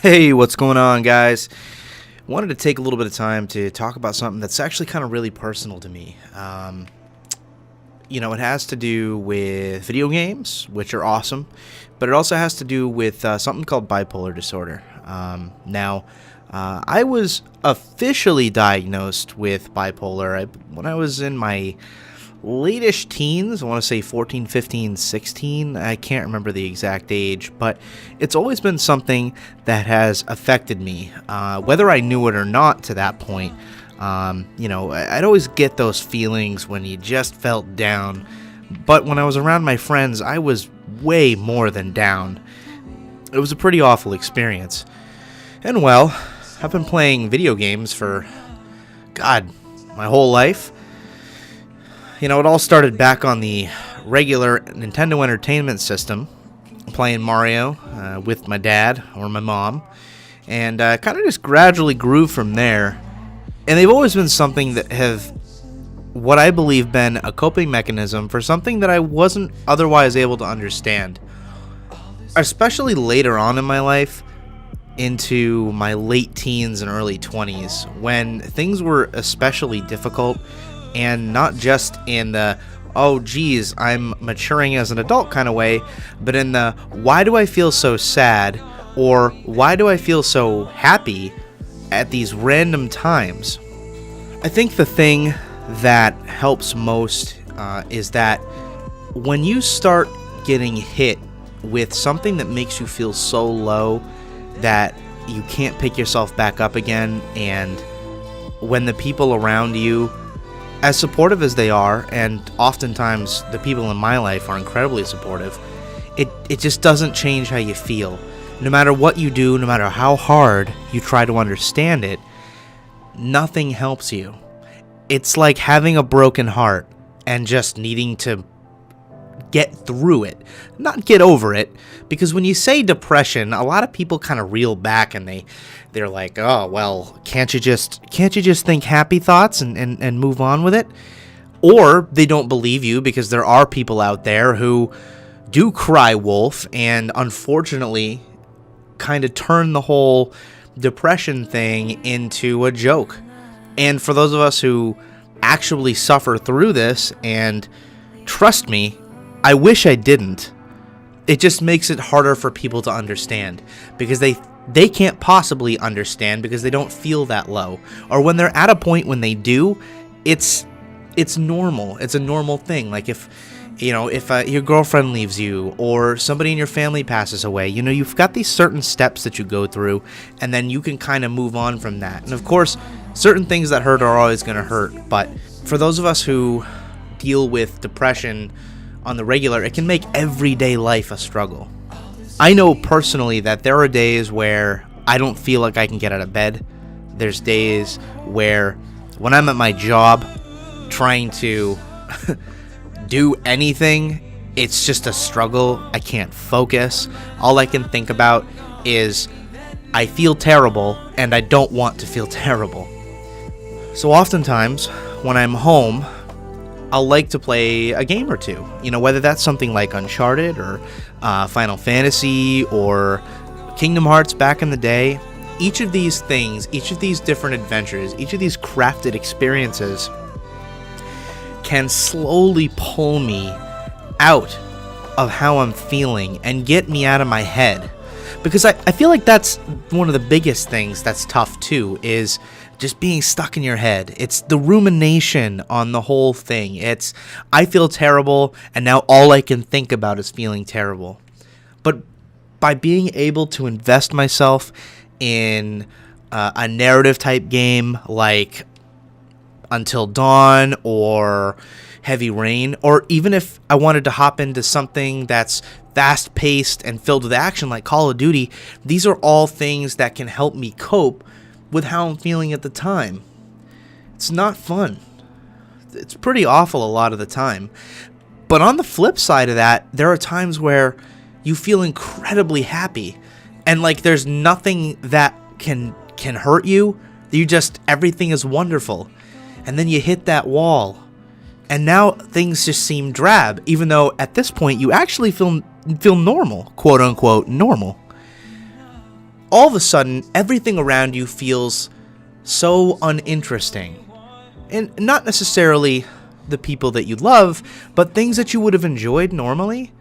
Hey, what's going on, guys? Wanted to take a little bit of time to talk about something that's actually kind of really personal to me. It has to do with video games, which are awesome, but it also has to do with something called bipolar disorder. I was officially diagnosed with bipolar when I was in my late-ish teens. I want to say 14, 15, 16. I can't remember the exact age, but it's always been something that has affected me, whether I knew it or not to that point. I'd always get those feelings when you just felt down, but when I was around my friends, I was way more than down. It was a pretty awful experience. And well, I've been playing video games for, my whole life. It all started back on the regular Nintendo Entertainment System, playing Mario with my dad or my mom, and kind of just gradually grew from there. And they've always been something that have, what I believe, been a coping mechanism for something that I wasn't otherwise able to understand. Especially later on in my life, into my late teens and early 20s, when things were especially difficult. And not just in the, oh geez, I'm maturing as an adult kind of way, but in the, why do I feel so sad, or why do I feel so happy at these random times? I think the thing that helps most is that when you start getting hit with something that makes you feel so low that you can't pick yourself back up again, and when the people around you, as supportive as they are, and oftentimes the people in my life are incredibly supportive, it just doesn't change how you feel. No matter what you do, no matter how hard you try to understand it, nothing helps you. It's like having a broken heart and just needing to get through it, not get over it. Because when you say depression, a lot of people kind of reel back and they're like, oh well, can't you just think happy thoughts and move on with it? Or they don't believe you, because there are people out there who do cry wolf and unfortunately kind of turn the whole depression thing into a joke. And for those of us who actually suffer through this, and trust me, I wish I didn't, it just makes it harder for people to understand, because they can't possibly understand because they don't feel that low. Or when they're at a point when they do, it's normal. It's a normal thing. Like if your girlfriend leaves you, or somebody in your family passes away, you've got these certain steps that you go through, and then you can kind of move on from that. And of course, certain things that hurt are always going to hurt. But for those of us who deal with depression on the regular, it can make everyday life a struggle. I know personally that there are days where I don't feel like I can get out of bed. There's days where when I'm at my job trying to do anything, it's just a struggle. I can't focus. All I can think about is I feel terrible and I don't want to feel terrible. So oftentimes when I'm home, I'll like to play a game or two, whether that's something like Uncharted or Final Fantasy or Kingdom Hearts back in the day. Each of these things, each of these different adventures, each of these crafted experiences can slowly pull me out of how I'm feeling and get me out of my head. Because I feel like that's one of the biggest things that's tough too, is just being stuck in your head. It's the rumination on the whole thing. It's, I feel terrible, and now all I can think about is feeling terrible. But by being able to invest myself in a narrative type game like Until Dawn or Heavy Rain, or even if I wanted to hop into something that's fast-paced and filled with action like Call of Duty, these are all things that can help me cope with how I'm feeling at the time. It's not fun. It's pretty awful a lot of the time. But on the flip side of that, there are times where you feel incredibly happy, and like there's nothing that can hurt you. Everything is wonderful. And then you hit that wall, and now things just seem drab, even though at this point you actually feel feel normal, quote unquote normal. All of a sudden, everything around you feels so uninteresting. And not necessarily the people that you love, but things that you would have enjoyed normally,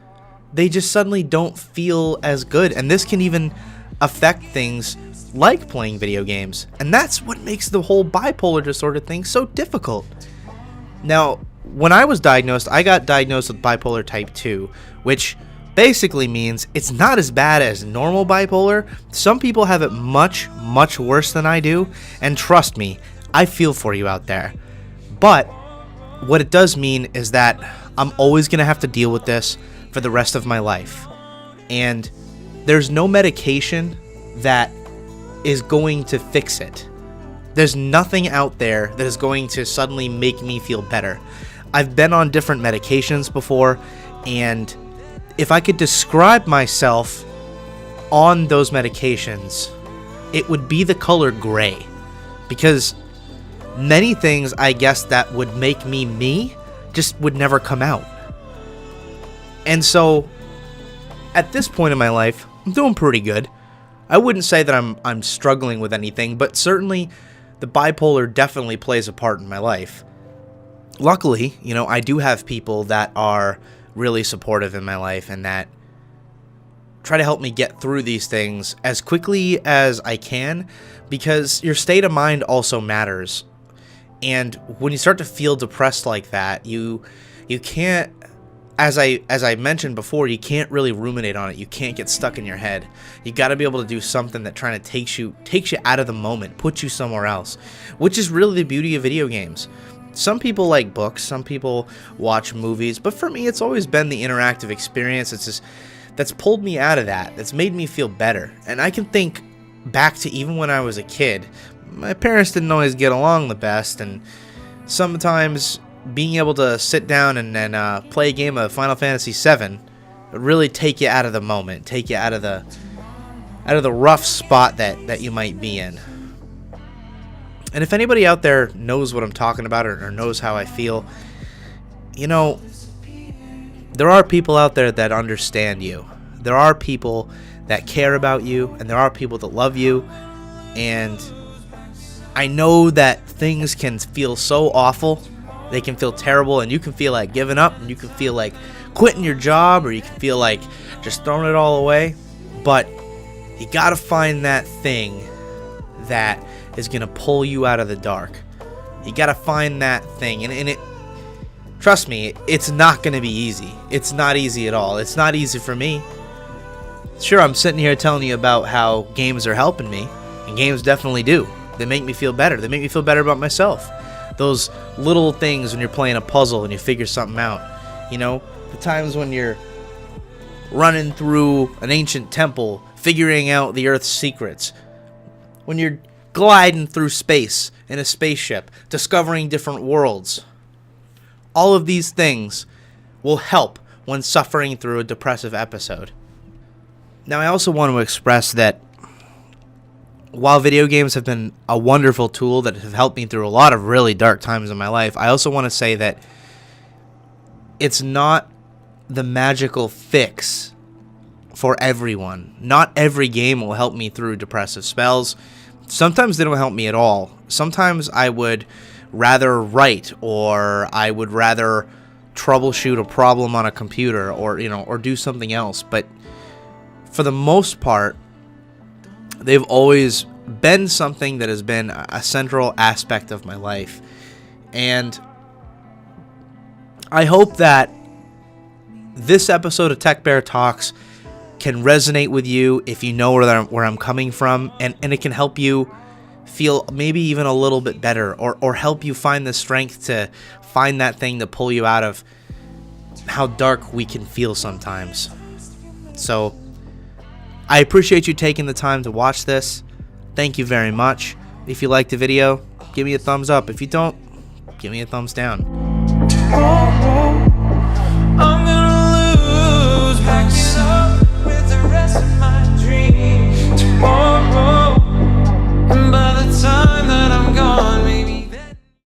they just suddenly don't feel as good. And this can even affect things like playing video games. And that's what makes the whole bipolar disorder thing so difficult. Now, when I was diagnosed, I got diagnosed with bipolar type 2, which basically means it's not as bad as normal bipolar. Some people have it much, much worse than I do. And trust me, I feel for you out there. But what it does mean is that I'm always going to have to deal with this for the rest of my life. And there's no medication that is going to fix it. There's nothing out there that is going to suddenly make me feel better. I've been on different medications before, and if I could describe myself on those medications, it would be the color gray. Because many things, I guess, that would make me me just would never come out. And so, at this point in my life, I'm doing pretty good. I wouldn't say that I'm struggling with anything, but certainly the bipolar definitely plays a part in my life. Luckily, I do have people that are really supportive in my life and that try to help me get through these things as quickly as I can, because your state of mind also matters. And when you start to feel depressed like that, you can't, as I mentioned before, you can't really ruminate on it. You can't get stuck in your head. You got to be able to do something that trying to takes you out of the moment, puts you somewhere else, which is really the beauty of video games. Some people like books, some people watch movies, but for me, it's always been the interactive experience. It's just that's pulled me out of that. That's made me feel better. And I can think back to even when I was a kid. My parents didn't always get along the best, and sometimes being able to sit down and play a game of Final Fantasy VII would really take you out of the moment, take you out of the rough spot that you might be in. And if anybody out there knows what I'm talking about or knows how I feel, there are people out there that understand you. There are people that care about you, and there are people that love you. And I know that things can feel so awful. They can feel terrible, and you can feel like giving up, and you can feel like quitting your job, or you can feel like just throwing it all away. But you gotta find that thing that is gonna pull you out of the dark. You gotta find that thing, and it, trust me, it's not gonna be easy. It's not easy at all. It's not easy for me. Sure, I'm sitting here telling you about how games are helping me, and games definitely do. They make me feel better. They make me feel better about myself. Those little things when you're playing a puzzle and you figure something out. The times when you're running through an ancient temple, figuring out the Earth's secrets. When you're gliding through space in a spaceship, discovering different worlds. All of these things will help when suffering through a depressive episode. Now, I also want to express that while video games have been a wonderful tool that have helped me through a lot of really dark times in my life, I also want to say that it's not the magical fix for everyone. Not every game will help me through depressive spells. Sometimes they don't help me at all. Sometimes I would rather write, or I would rather troubleshoot a problem on a computer, or do something else. But for the most part, they've always been something that has been a central aspect of my life. And I hope that this episode of TechBear Talks can resonate with you if you know where I'm coming from, and it can help you feel maybe even a little bit better, or help you find the strength to find that thing to pull you out of how dark we can feel sometimes. So I appreciate you taking the time to watch this. Thank you very much. If you liked the video, give me a thumbs up. If you don't, give me a thumbs down. I'm gonna lose myself with the rest of my dreams.